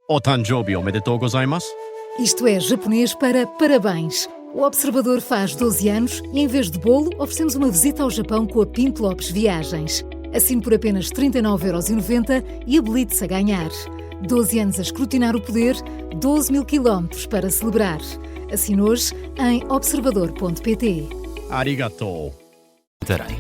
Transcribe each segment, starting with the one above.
O Tanjobi omedetou gozaimasu. Isto é japonês para parabéns. O Observador faz 12 anos e, em vez de bolo, oferecemos uma visita ao Japão com a Pinto Lopes Viagens. Assine por apenas 39,90€ e habilite-se a ganhar. 12 anos a escrutinar o poder, 12 mil quilómetros para celebrar. Assine hoje em observador.pt. Arigatou. Tarém.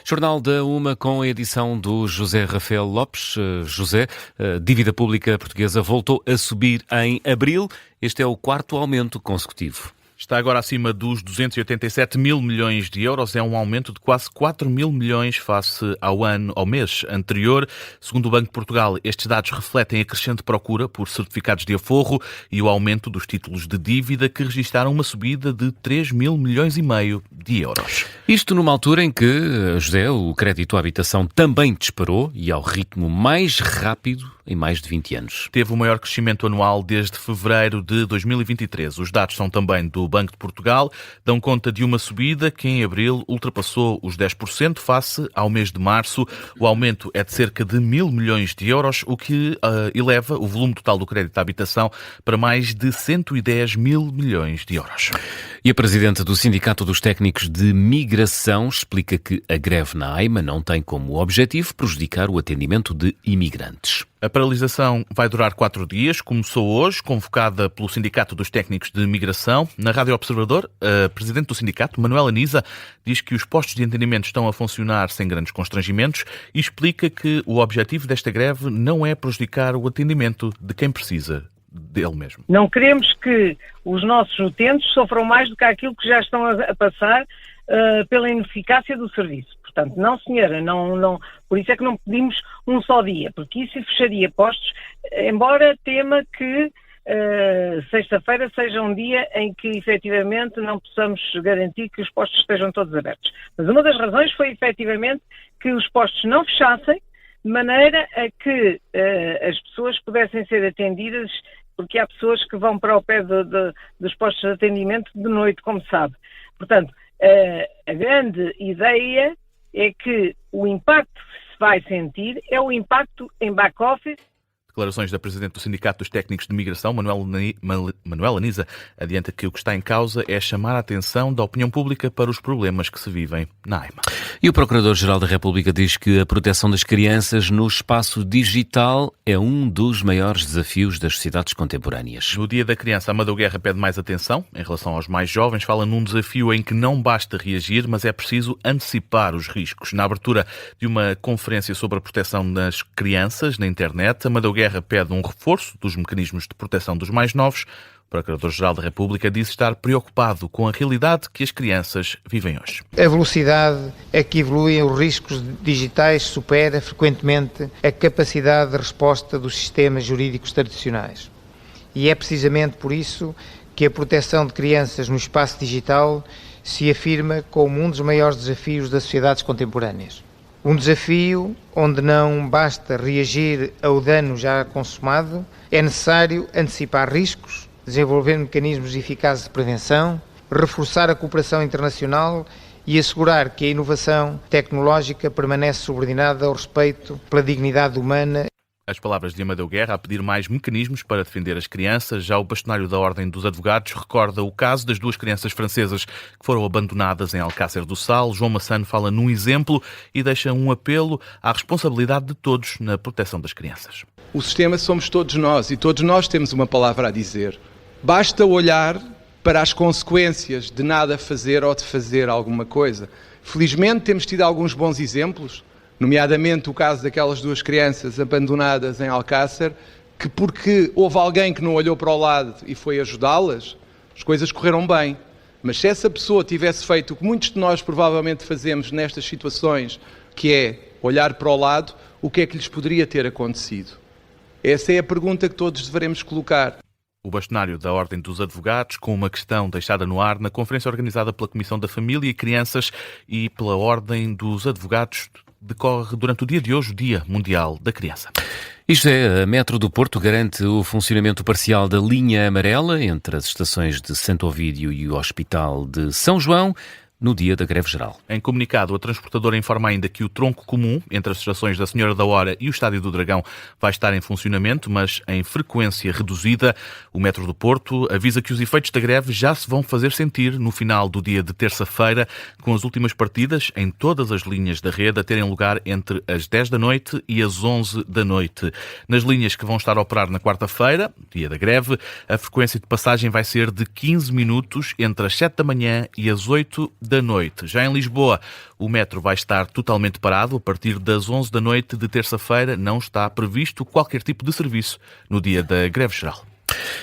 Jornal da Uma com a edição do José Rafael Lopes. José, a dívida pública portuguesa voltou a subir em abril. Este é o quarto aumento consecutivo. Está agora acima dos 287 mil milhões de euros. É um aumento de quase 4 mil milhões face ao mês anterior. Segundo o Banco de Portugal, estes dados refletem a crescente procura por certificados de aforro e o aumento dos títulos de dívida, que registaram uma subida de 3 mil milhões e meio de euros. Isto numa altura em que, José, o crédito à habitação também disparou e ao ritmo mais rápido em mais de 20 anos. Teve o maior crescimento anual desde fevereiro de 2023. Os dados são também do Banco de Portugal, dão conta de uma subida que em abril ultrapassou os 10% face ao mês de março. O aumento é de cerca de 1.000 milhões de euros, o que eleva o volume total do crédito à habitação para mais de 110 mil milhões de euros. E a presidente do Sindicato dos Técnicos de Migração explica que a greve na AIMA não tem como objetivo prejudicar o atendimento de imigrantes. A paralisação vai durar 4 dias, começou hoje, convocada pelo Sindicato dos Técnicos de Migração. Na Rádio Observador, a presidente do sindicato, Manuela Niza, diz que os postos de atendimento estão a funcionar sem grandes constrangimentos e explica que o objetivo desta greve não é prejudicar o atendimento de quem precisa dele mesmo. Não queremos que os nossos utentes sofram mais do que aquilo que já estão a passar pela ineficácia do serviço. Portanto, não senhora, não, por isso é que não pedimos um só dia, porque isso fecharia postos, embora tema que sexta-feira seja um dia em que efetivamente não possamos garantir que os postos estejam todos abertos. Mas uma das razões foi efetivamente que os postos não fechassem, de maneira a que as pessoas pudessem ser atendidas, porque há pessoas que vão para o pé dos postos de atendimento de noite, como sabe. Portanto, a grande ideia é que o impacto que se vai sentir é o impacto em back-office. Declarações da presidente do Sindicato dos Técnicos de Migração, Manuela Niza, adianta que o que está em causa é chamar a atenção da opinião pública para os problemas que se vivem na AIMA. E o Procurador-Geral da República diz que a proteção das crianças no espaço digital é um dos maiores desafios das sociedades contemporâneas. No Dia da Criança, Amadeu Guerra pede mais atenção em relação aos mais jovens. Fala num desafio em que não basta reagir, mas é preciso antecipar os riscos. Na abertura de uma conferência sobre a proteção das crianças na internet, Amadeu Guerra pede um reforço dos mecanismos de proteção dos mais novos. O Procurador-Geral da República diz estar preocupado com a realidade que as crianças vivem hoje. A velocidade a que evoluem os riscos digitais supera frequentemente a capacidade de resposta dos sistemas jurídicos tradicionais. E é precisamente por isso que a proteção de crianças no espaço digital se afirma como um dos maiores desafios das sociedades contemporâneas. Um desafio onde não basta reagir ao dano já consumado, é necessário antecipar riscos, desenvolver mecanismos eficazes de prevenção, reforçar a cooperação internacional e assegurar que a inovação tecnológica permanece subordinada ao respeito pela dignidade humana. As palavras de Amadeu Guerra a pedir mais mecanismos para defender as crianças. Já o bastonário da Ordem dos Advogados recorda o caso das 2 crianças francesas que foram abandonadas em Alcácer do Sal. João Massano fala num exemplo e deixa um apelo à responsabilidade de todos na proteção das crianças. O sistema somos todos nós e todos nós temos uma palavra a dizer. Basta olhar para as consequências de nada fazer ou de fazer alguma coisa. Felizmente temos tido alguns bons exemplos, nomeadamente o caso daquelas 2 crianças abandonadas em Alcácer, que porque houve alguém que não olhou para o lado e foi ajudá-las, as coisas correram bem. Mas se essa pessoa tivesse feito o que muitos de nós provavelmente fazemos nestas situações, que é olhar para o lado, o que é que lhes poderia ter acontecido? Essa é a pergunta que todos devemos colocar. O bastonário da Ordem dos Advogados, com uma questão deixada no ar na conferência organizada pela Comissão da Família e Crianças e pela Ordem dos Advogados, decorre durante o dia de hoje, o Dia Mundial da Criança. Isto é, a Metro do Porto garante o funcionamento parcial da linha amarela entre as estações de Santo Ovídio e o Hospital de São João no dia da greve geral. Em comunicado, a transportadora informa ainda que o tronco comum entre as estações da Senhora da Hora e o Estádio do Dragão vai estar em funcionamento, mas em frequência reduzida. O Metro do Porto avisa que os efeitos da greve já se vão fazer sentir no final do dia de terça-feira, com as últimas partidas em todas as linhas da rede a terem lugar entre as 10 da noite e as 11 da noite. Nas linhas que vão estar a operar na quarta-feira, dia da greve, a frequência de passagem vai ser de 15 minutos entre as 7 da manhã e as 8 da noite. Já em Lisboa, o metro vai estar totalmente parado. A partir das 11 da noite de terça-feira não está previsto qualquer tipo de serviço no dia da greve geral.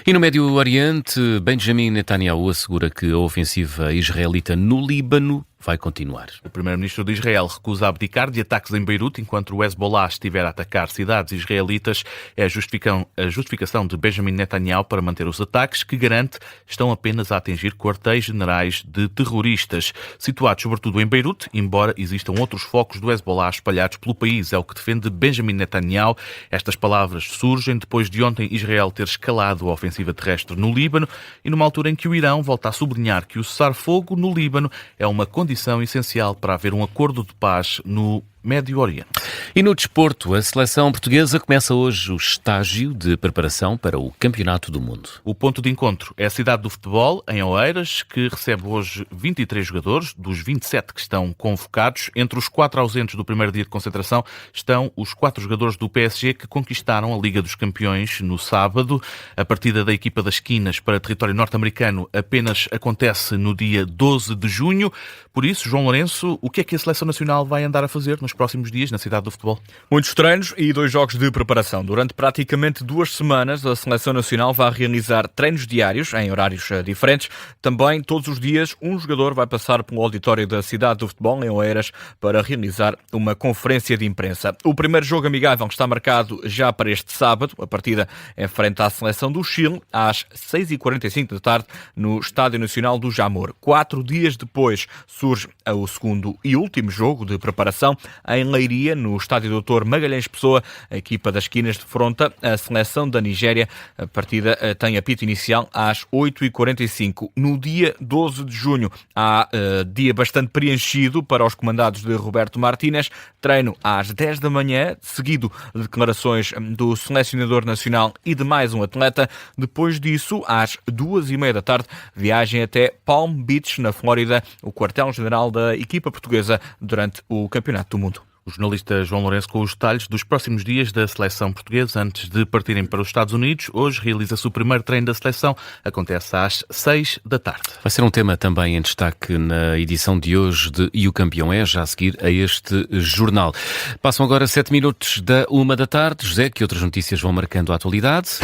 E no Médio Oriente, Benjamin Netanyahu assegura que a ofensiva israelita no Líbano vai continuar. O primeiro-ministro de Israel recusa abdicar de ataques em Beirute enquanto o Hezbollah estiver a atacar cidades israelitas. É a justificação de Benjamin Netanyahu para manter os ataques, que garante estão apenas a atingir quartéis-generais de terroristas, situados sobretudo em Beirute, embora existam outros focos do Hezbollah espalhados pelo país. É o que defende Benjamin Netanyahu. Estas palavras surgem depois de ontem Israel ter escalado a ofensiva terrestre no Líbano e numa altura em que o Irão volta a sublinhar que o cessar-fogo no Líbano é uma condição essencial para haver um acordo de paz no Médio Oriente. E no desporto, a seleção portuguesa começa hoje o estágio de preparação para o Campeonato do Mundo. O ponto de encontro é a cidade do futebol, em Oeiras, que recebe hoje 23 jogadores, dos 27 que estão convocados. Entre os 4 ausentes do primeiro dia de concentração estão os 4 jogadores do PSG que conquistaram a Liga dos Campeões no sábado. A partida da equipa das Quinas para território norte-americano apenas acontece no dia 12 de junho. Por isso, João Lourenço, o que é que a Seleção Nacional vai andar a fazer nos próximos dias na cidade do futebol? Muitos treinos e 2 jogos de preparação. Durante praticamente 2 semanas, a Seleção Nacional vai realizar treinos diários em horários diferentes. Também, todos os dias, um jogador vai passar pelo auditório da cidade do futebol, em Oeiras, para realizar uma conferência de imprensa. O primeiro jogo amigável está marcado já para este sábado. A partida é frente à Seleção do Chile, às 6h45 da tarde, no Estádio Nacional do Jamor. 4 dias depois surge o segundo e último jogo de preparação em Leiria, no Estádio Dr. Magalhães Pessoa. A equipa das Quinas defronta a Seleção da Nigéria. A partida tem apito inicial às 8h45. No dia 12 de junho há dia bastante preenchido para os comandados de Roberto Martínez. Treino às 10 da manhã, seguido de declarações do selecionador nacional e de mais um atleta. Depois disso, às 2h30 da tarde, viagem até Palm Beach, na Flórida, o quartel-general da equipa portuguesa durante o Campeonato do Mundo. O jornalista João Lourenço com os detalhes dos próximos dias da seleção portuguesa antes de partirem para os Estados Unidos. Hoje realiza-se o primeiro treino da seleção. Acontece às 6 da tarde. Vai ser um tema também em destaque na edição de hoje de E o Campeão é, já a seguir a este jornal. Passam agora 7 minutos da 1 da tarde. José, que outras notícias vão marcando a atualidade?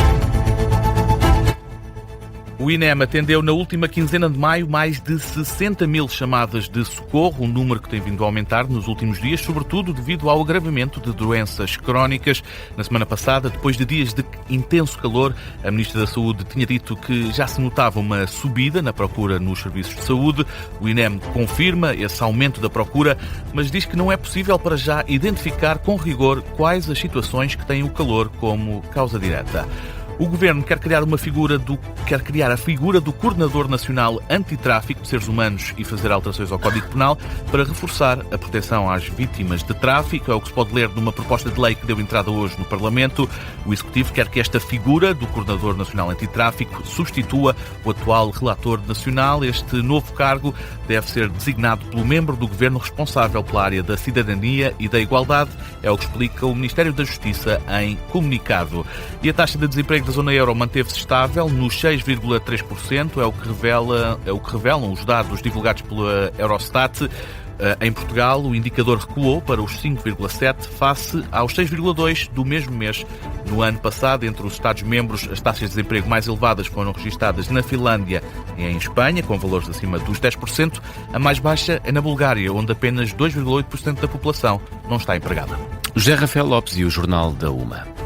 O INEM atendeu na última quinzena de maio mais de 60 mil chamadas de socorro, um número que tem vindo a aumentar nos últimos dias, sobretudo devido ao agravamento de doenças crónicas. Na semana passada, depois de dias de intenso calor, a Ministra da Saúde tinha dito que já se notava uma subida na procura nos serviços de saúde. O INEM confirma esse aumento da procura, mas diz que não é possível para já identificar com rigor quais as situações que têm o calor como causa direta. O Governo quer criar a figura do Coordenador Nacional Antitráfico de Seres Humanos e fazer alterações ao Código Penal para reforçar a proteção às vítimas de tráfico. É o que se pode ler numa proposta de lei que deu entrada hoje no Parlamento. O Executivo quer que esta figura do Coordenador Nacional Antitráfico substitua o atual Relator Nacional. Este novo cargo deve ser designado pelo membro do Governo responsável pela área da cidadania e da igualdade. É o que explica o Ministério da Justiça em comunicado. E a taxa de desemprego da zona euro manteve-se estável nos 6,3%, é o que revelam os dados divulgados pela Eurostat. Em Portugal, o indicador recuou para os 5,7% face aos 6,2% do mesmo mês no ano passado. Entre os Estados-membros, as taxas de desemprego mais elevadas foram registadas na Finlândia e em Espanha, com valores acima dos 10%. A mais baixa é na Bulgária, onde apenas 2,8% da população não está empregada. José Rafael Lopes e o Jornal da 1.